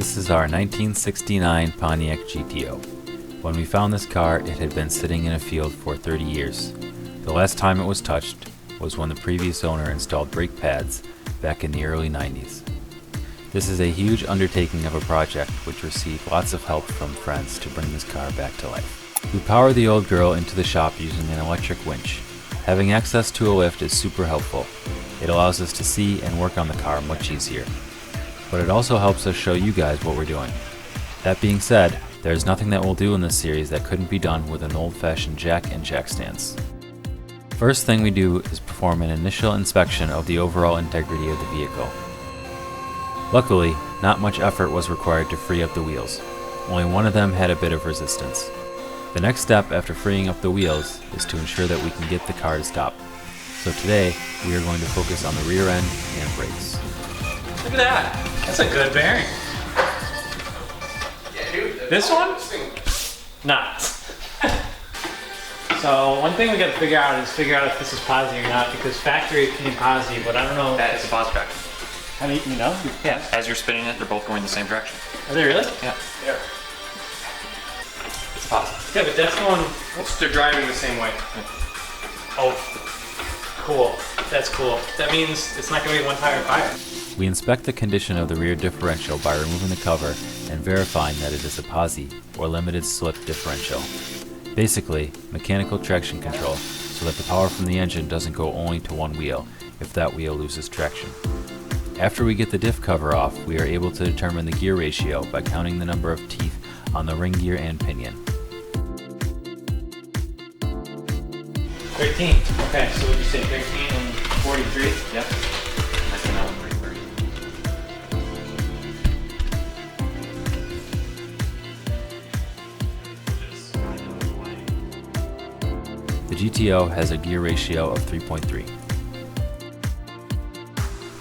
This is our 1969 Pontiac GTO. When we found this car, it had been sitting in a field for 30 years. The last time it was touched was when the previous owner installed brake pads back in the early 90s. This is a huge undertaking of a project which received lots of help from friends to bring this car back to life. We power the old girl into the shop using an electric winch. Having access to a lift is super helpful. It allows us to see and work on the car much easier. But it also helps us show you guys what we're doing. That being said, there's nothing that we'll do in this series that couldn't be done with an old-fashioned jack and jack stands. First thing we do is perform an initial inspection of the overall integrity of the vehicle. Luckily, not much effort was required to free up the wheels. Only one of them had a bit of resistance. The next step after freeing up the wheels is to ensure that we can get the car to stop. So today, we are going to focus on the rear end and brakes. Look at that. That's a good bearing. Yeah, dude. This one? Nah. So one thing we got to figure out is if this is posi or not, because factory it came posi, but I don't know. That is a pause track. How do you know? Yeah. As you're spinning it, they're both going the same direction. Are they really? Yeah. Yeah. It's pause. Yeah, but that's going. They're driving the same way. Oh, cool. That's cool. That means it's not going to be one tire fire. We inspect the condition of the rear differential by removing the cover and verifying that it is a posi, or limited slip differential. Basically, mechanical traction control, so that the power from the engine doesn't go only to one wheel if that wheel loses traction. After we get the diff cover off, we are able to determine the gear ratio by counting the number of teeth on the ring gear and pinion. 13. Okay, so would you say 13 and 43? Yep. I came out with 330. The GTO has a gear ratio of 3.3.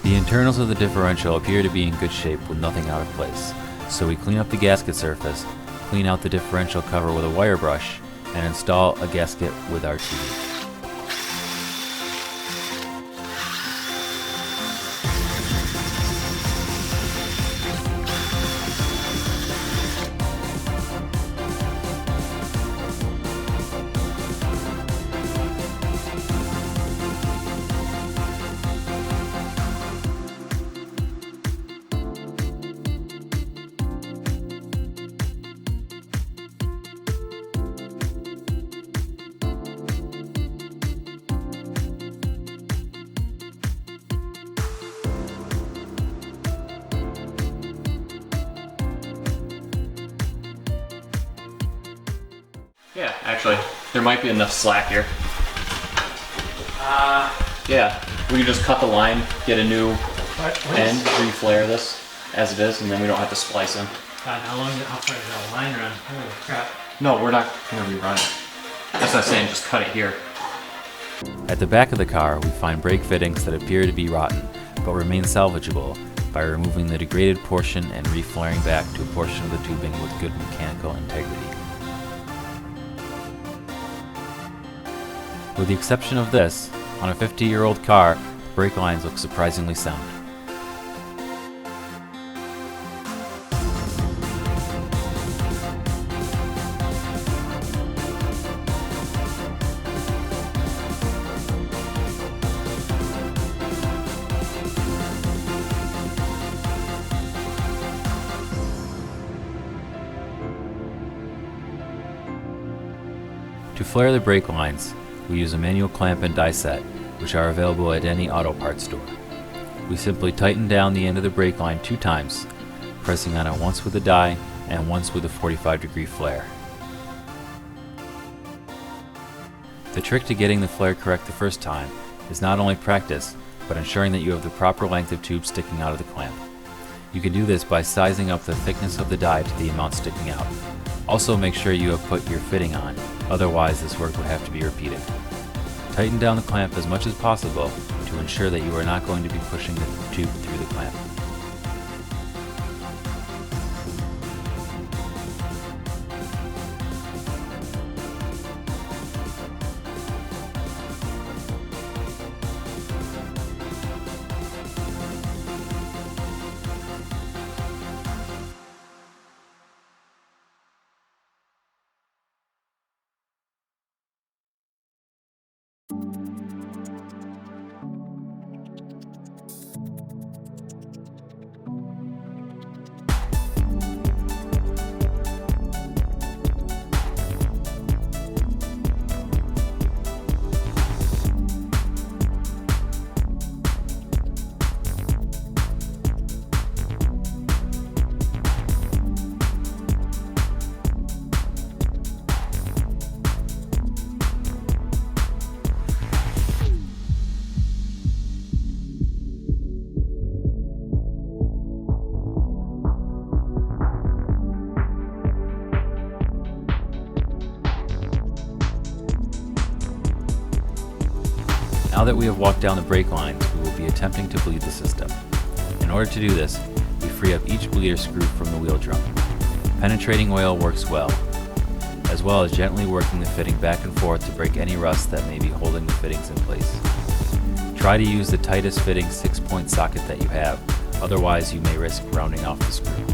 The internals of the differential appear to be in good shape with nothing out of place, so we clean up the gasket surface, clean out the differential cover with a wire brush, and install a gasket with our TV. Yeah, actually, there might be enough slack here. Yeah, we can just cut the line, get a new end, reflare this as it is, and then we don't have to splice them. God, how far does that line run? Holy crap. No, we're not going to rerun it. That's not saying just cut it here. At the back of the car, we find brake fittings that appear to be rotten, but remain salvageable by removing the degraded portion and reflaring back to a portion of the tubing with good mechanical integrity. With the exception of this, on a 50-year-old car, the brake lines look surprisingly sound. To flare the brake lines, we use a manual clamp and die set, which are available at any auto parts store. We simply tighten down the end of the brake line 2 times, pressing on it once with a die and once with a 45-degree flare. The trick to getting the flare correct the first time is not only practice, but ensuring that you have the proper length of tube sticking out of the clamp. You can do this by sizing up the thickness of the die to the amount sticking out. Also make sure you have put your fitting on, otherwise this work would have to be repeated. Tighten down the clamp as much as possible to ensure that you are not going to be pushing the tube through the clamp. Now that we have walked down the brake lines, we will be attempting to bleed the system. In order to do this, we free up each bleeder screw from the wheel drum. Penetrating oil works well as gently working the fitting back and forth to break any rust that may be holding the fittings in place. Try to use the tightest fitting 6-point socket that you have, otherwise you may risk rounding off the screw.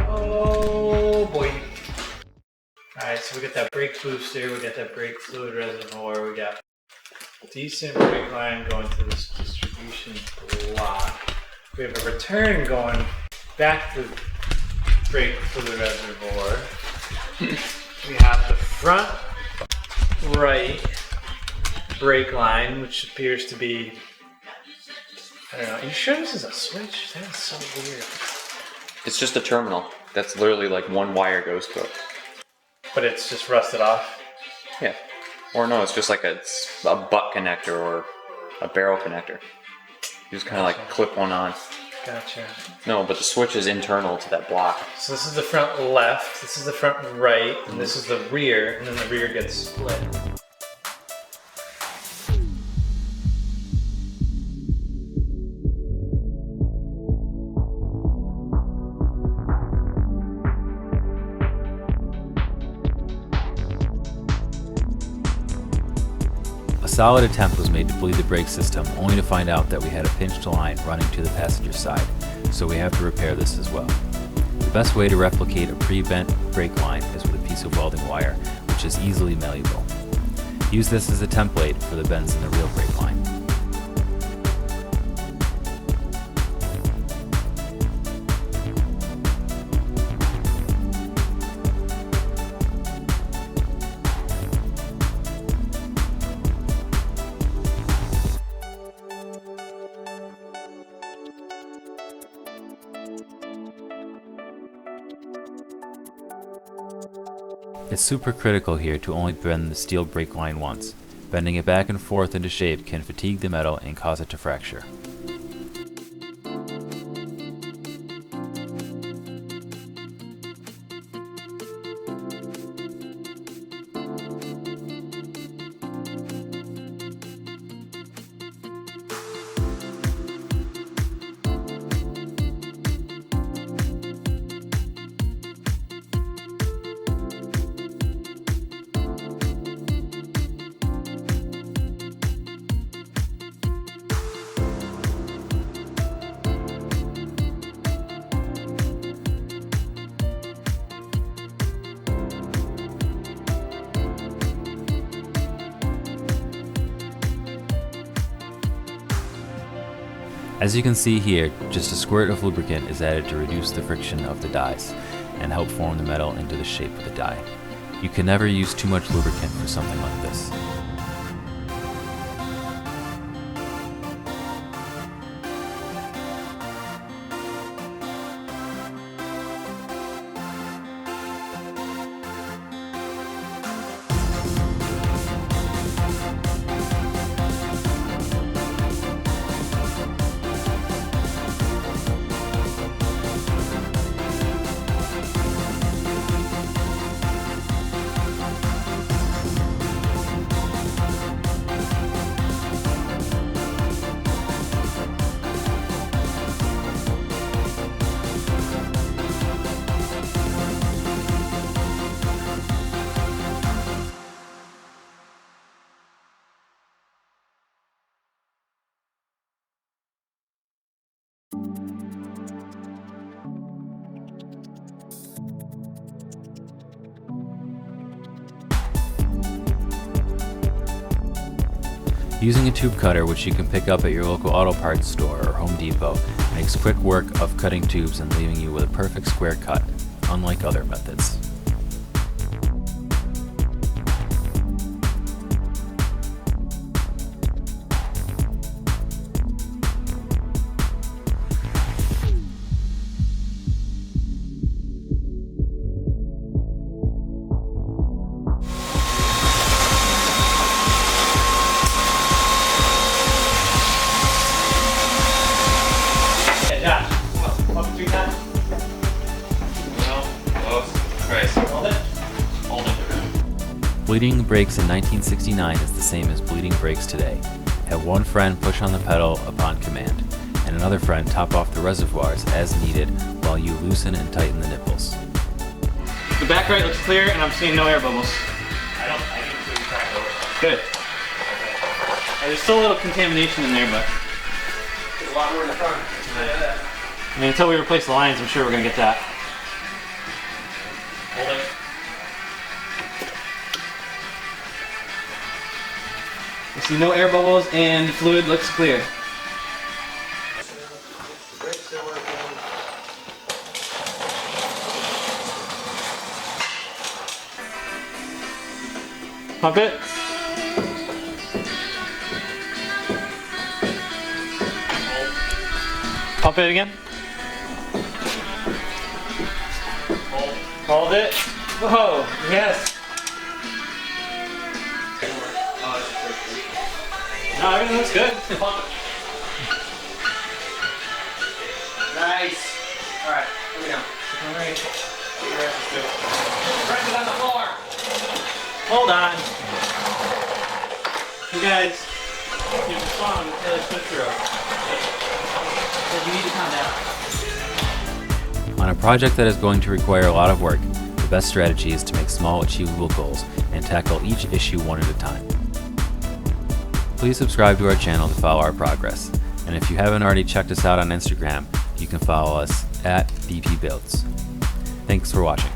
Oh boy. Alright, so we got that brake booster, we got that brake fluid reservoir, we got decent brake line going to this distribution block. We have a return going back to the brake fluid reservoir. We have the front right brake line, which appears to be, I don't know, are you sure this is a switch? That is so weird. It's just a terminal. That's literally like one wire goes to it. But it's just rusted off? Yeah. Or no, it's just like a butt connector or a barrel connector. You just kind of like clip one on. Gotcha. No, but the switch is internal to that block. So this is the front left, this is the front right, and this is the rear, and then the rear gets split. A solid attempt was made to bleed the brake system, only to find out that we had a pinched line running to the passenger side, so we have to repair this as well. The best way to replicate a pre-bent brake line is with a piece of welding wire, which is easily malleable. Use this as a template for the bends in the real brake line. It's super critical here to only bend the steel brake line once. Bending it back and forth into shape can fatigue the metal and cause it to fracture. As you can see here, just a squirt of lubricant is added to reduce the friction of the dies and help form the metal into the shape of the die. You can never use too much lubricant for something like this. Using a tube cutter, which you can pick up at your local auto parts store or Home Depot, makes quick work of cutting tubes and leaving you with a perfect square cut, unlike other methods. Bleeding brakes in 1969 is the same as bleeding brakes today. Have one friend push on the pedal upon command, and another friend top off the reservoirs as needed while you loosen and tighten the nipples. The back right looks clear and I'm seeing no air bubbles. I didn't see the crack over. Good. There's still a little contamination in there, but There's a lot more in the front. I mean, until we replace the lines, I'm sure we're gonna get that. Hold it. I see no air bubbles and fluid looks clear. Pump it. Pump it again. Hold it. Whoa, yes. No, everything looks good. Pump it. Nice. Alright, here we go. Alright. Press it on the floor. Hold on. You guys, here's a song that Taylor Swift wrote. Says you need to calm down. On a project that is going to require a lot of work, the best strategy is to make small, achievable goals and tackle each issue one at a time. Please subscribe to our channel to follow our progress, and if you haven't already checked us out on Instagram, you can follow us at BP Builds. Thanks for watching.